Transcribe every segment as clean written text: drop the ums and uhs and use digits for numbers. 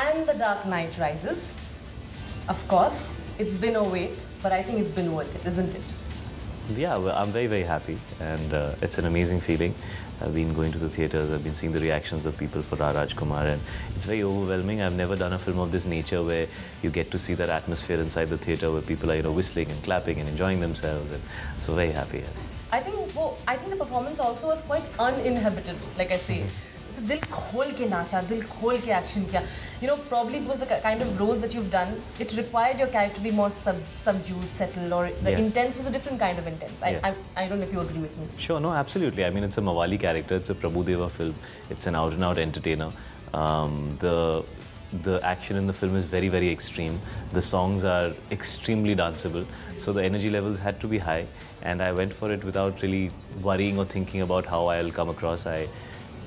and The Dark Knight Rises. Of course, it's been a wait, but I think it's been worth it, isn't it? Yeah, well, I'm very, very happy, and it's an amazing feeling. I've been going to the theatres, I've been seeing the reactions of people for R. Rajkumar, and it's very overwhelming. I've never done a film of this nature where you get to see that atmosphere inside the theatre where people are, whistling and clapping and enjoying themselves, and so very happy, yes. I think the performance also was quite uninhibited, like I say. दिल खोल के नाचा, दिल खोल के action किया. Probably because the kind of roles that you've done, it required your character to be more subdued, settled, or the intense was a different kind of intense. I don't know if you agree with me. Sure, no, absolutely. I mean, it's a Mawali character, it's a Prabhu Deva film, it's an out-and-out entertainer. The action in the film is very, very extreme. The songs are extremely danceable, so the energy levels had to be high, and I went for it without really worrying or thinking about how I'll come across. I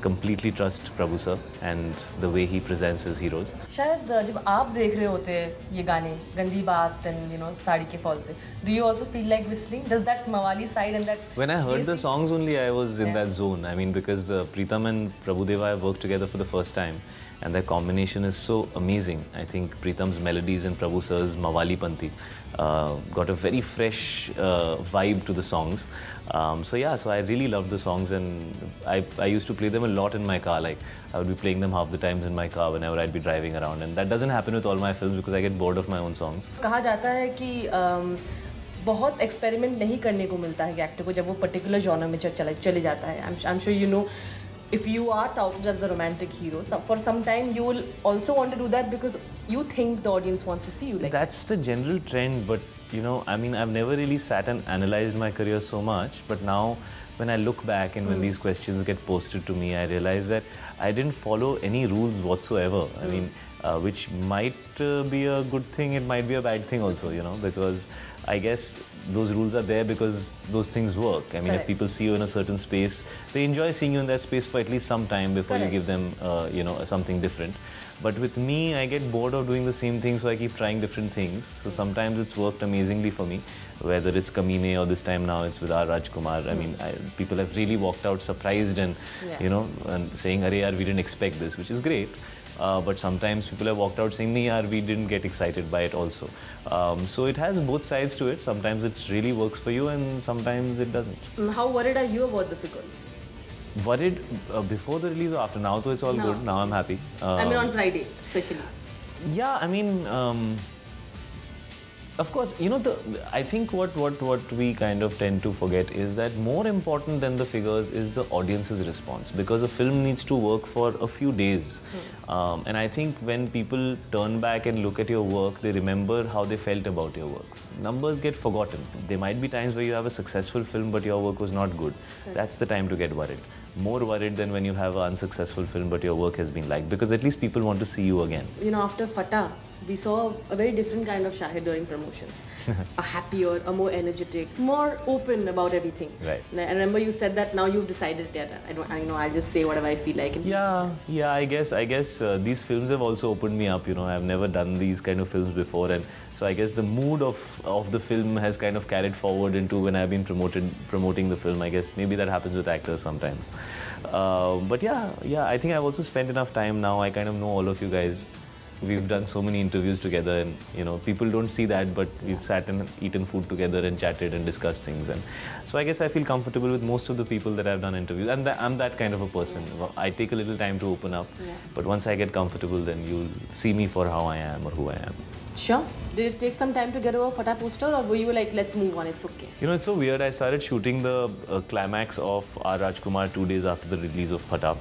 completely trust Prabhu sir and the way he presents his heroes. शायद जब आप देख रहे होते ये गाने गंदी बात and साड़ी के फॉल से, do you also feel like whistling? Does that Mawali side and that? When I heard the songs only, I was in that zone. I mean, because Pritam and Prabhu Deva have worked together for the first time, and their combination is so amazing. I think Pritam's melodies and Prabhu sir's Mawali Panti got a very fresh vibe to the songs. So I really loved the songs, and I used to play them a lot in my car. Like, I would be playing them half the times in my car whenever I'd be driving around, and that doesn't happen with all my films because I get bored of my own songs. कहा जाता है कि बहुत experiment नहीं करने को मिलता है एक्टर को जब वो पर्टिकुलर जॉनर में चले जाता है. I'm sure you know, if you are touted as the romantic hero, for some time you will also want to do that because you think the audience wants to see you like That's the general trend, but I mean, I've never really sat and analyzed my career so much, but now when I look back and when these questions get posted to me, I realize that I didn't follow any rules whatsoever. I mean, which might be a good thing, it might be a bad thing also, because I guess those rules are there because those things work. I mean, if people see you in a certain space, they enjoy seeing you in that space for at least some time before you give them, something different. But with me, I get bored of doing the same thing, so I keep trying different things. So sometimes it's worked amazingly for me, whether it's Kamine or this time now it's with R. Rajkumar. I mean, people have really walked out surprised and, and saying, "Arey yaar, we didn't expect this," which is great. But sometimes people have walked out saying, "Nee yaar, we didn't get excited by it also." So it has both sides to it. Sometimes it really works for you and sometimes it doesn't. How worried are you about the figures? Worried before the release or after? Now though it's all good. Now I'm happy. I mean on Friday especially. Yeah, I mean, of course, I think what we kind of tend to forget is that more important than the figures is the audience's response, because a film needs to work for a few days. And I think when people turn back and look at your work, they remember how they felt about your work. Numbers get forgotten. There might be times where you have a successful film but your work was not good. That's the time to get worried. More worried than when you have an unsuccessful film but your work has been liked, because at least people want to see you again. After Fatah, we saw a very different kind of Shahid during promotions. A happier, a more energetic, more open about everything. Right. And I remember you said that now you've decided that I'll just say whatever I feel like. Yeah, I guess these films have also opened me up. I've never done these kind of films before, and so I guess the mood of the film has kind of carried forward into when I've been promoting the film. I guess maybe that happens with actors sometimes. But yeah, I think I've also spent enough time now. I kind of know all of you guys. We've done so many interviews together, and people don't see that, but we've sat and eaten food together and chatted and discussed things. And so I guess I feel comfortable with most of the people that I've done interviews, and I'm that kind of a person. I take a little time to open up, but once I get comfortable, then you'll see me for how I am or who I am. Sure. Did it take some time to get over Fatah poster, or were you like, let's move on, it's okay? It's so weird. I started shooting the climax of R. Rajkumar 2 days after the release of Fatah.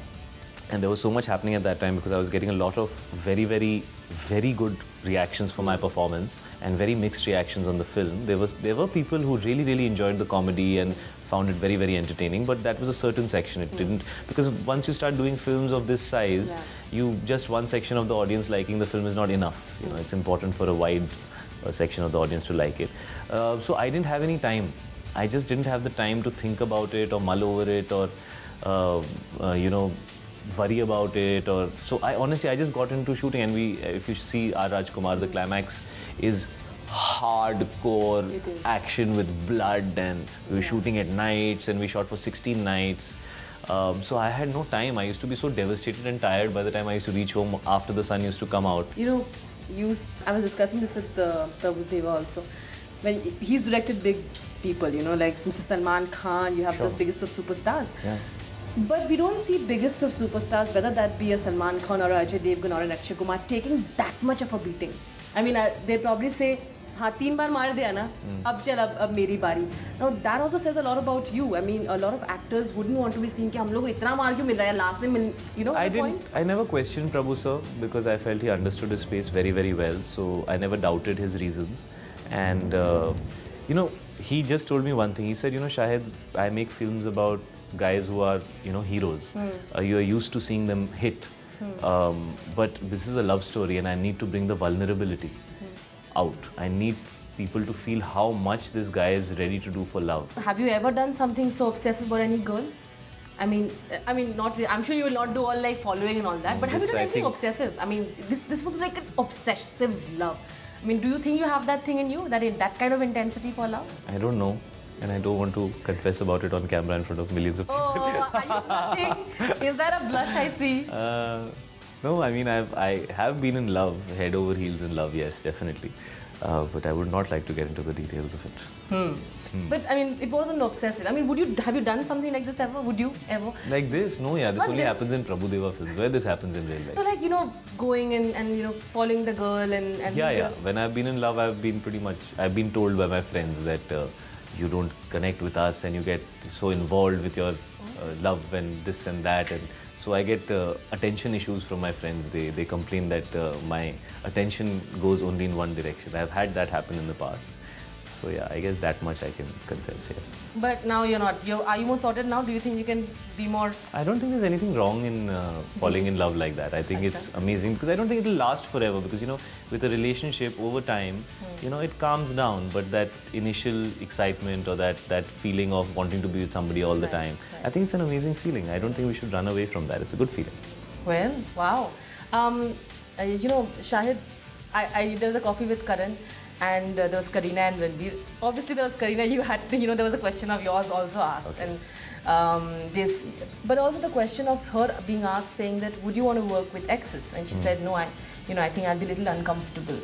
And there was so much happening at that time because I was getting a lot of very, very, very good reactions for my performance and very mixed reactions on the film. There were people who really, really enjoyed the comedy and found it very, very entertaining, but that was a certain section. It didn't, because once you start doing films of this size, just one section of the audience liking the film is not enough. It's important for a wide section of the audience to like it. So I didn't have any time. I just didn't have the time to think about it or mull over it or, worry about it. So I just got into shooting, and if you see R. Rajkumar, the climax is hardcore action with blood, and we were shooting at nights, and we shot for 16 nights. So I had no time. I used to be so devastated and tired by the time I used to reach home after the sun used to come out. You know, I was discussing this with Prabhu Deva also. When he's directed big people, you know, like Mr. Salman Khan, you have the biggest of superstars. Yeah. But we don't see biggest of superstars, whether that be a Salman Khan or a Ajay Devgan or an Akshay Kumar, taking that much of a beating. I mean, they probably say, हाँ 3 बार मार दिया ना, अब मेरी बारी. Now that also says a lot about you. I mean, a lot of actors wouldn't want to be seen कि हम लोग को इतना मार क्यों मिल रहा है last में, you know. I never questioned Prabhu sir because I felt he understood his space very, very well. So I never doubted his reasons. And you know, he just told me one thing. He said, you know, Shahid, I make films about guys who are, you know, heroes. You are used to seeing them hit. But this is a love story and I need to bring the vulnerability out. I need people to feel how much this guy is ready to do for love. Have you ever done something so obsessive for any girl? I mean, not really. I'm sure you will not do all like following and all that. But have you done anything obsessive? I mean, this was like an obsessive love. I mean, do you think you have that thing in you, that kind of intensity for love? I don't know. And I don't want to confess about it on camera in front of millions of people. Oh, are you blushing? Is that a blush I see? No, I mean, I have been in love, head over heels in love, yes, definitely. But I would not like to get into the details of it. But I mean, it wasn't obsessive. I mean, have you done something like this ever? Would you ever? Like this? No, yeah, this only happens in Prabhu Deva films, where this happens in real life. So like, you know, going and you know, following the girl and Yeah. When I've been in love, I've been told by my friends that you don't connect with us and you get so involved with your love and this and that. And so I get attention issues from my friends. They complain that my attention goes only in one direction. I've had that happen in the past. So yeah, I guess that much I can confess, yes. But now you're not. Are you more sorted now? Do you think you can be more? I don't think there's anything wrong in falling in love like that. I think it's amazing because I don't think it'll last forever because, you know, with a relationship over time, you know, it calms down. But that initial excitement or that feeling of wanting to be with somebody all the time, I think it's an amazing feeling. I don't think we should run away from that. It's a good feeling. Well, wow. You know, Shahid, there was a coffee with Karan. And there was Kareena and Ranveer. Obviously, there was Kareena. You had to, you know, there was a question of yours also asked, and but also the question of her being asked, saying that, would you want to work with exes? And she said, no, I think I'll be a little uncomfortable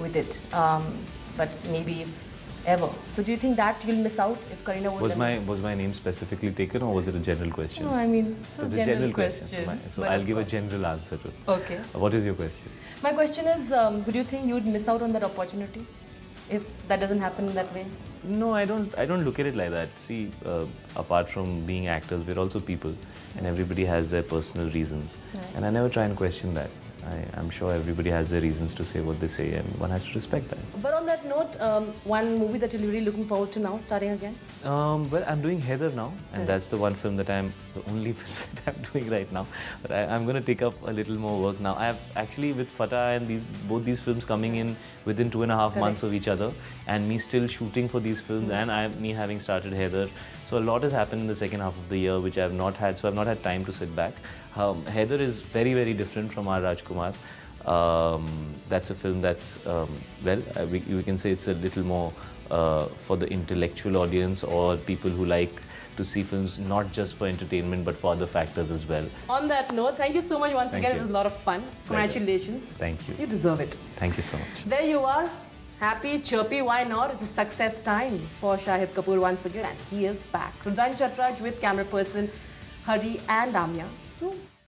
with it. But maybe if ever. So, do you think that you'll miss out if Kareena would? Was my name specifically taken, or was it a general question? No, I mean, it's a general question. So I'll give a general answer to it. Okay. What is your question? My question is, would you think you would miss out on that opportunity if that doesn't happen in that way? No, I don't look at it like that. See, apart from being actors, we're also people, and everybody has their personal reasons. And I never try and question that. I'm sure everybody has their reasons to say what they say, and one has to respect that. But on that note, one movie that you're really looking forward to now, starting again? Well, I'm doing Heather now, and that's the one film that the only film that I'm doing right now. But I'm going to take up a little more work now. I have actually, with Fatah and both these films coming in within 2.5 months of each other, and me still shooting for these films, and me having started Heather. So a lot has happened in the second half of the year, which I've not had. So I've not had time to sit back. Heather is very, very different from R. Rajkumar. That's a film that's, we can say it's a little more for the intellectual audience or people who like to see films not just for entertainment but for other factors as well. On that note, thank you so much once again. It was a lot of fun. Congratulations. Thank you. You deserve it. Thank you so much. There you are. Happy, chirpy, why not? It's a success time for Shahid Kapoor once again, and he is back. Rudran Chatraj with camera person Hari and Amya. So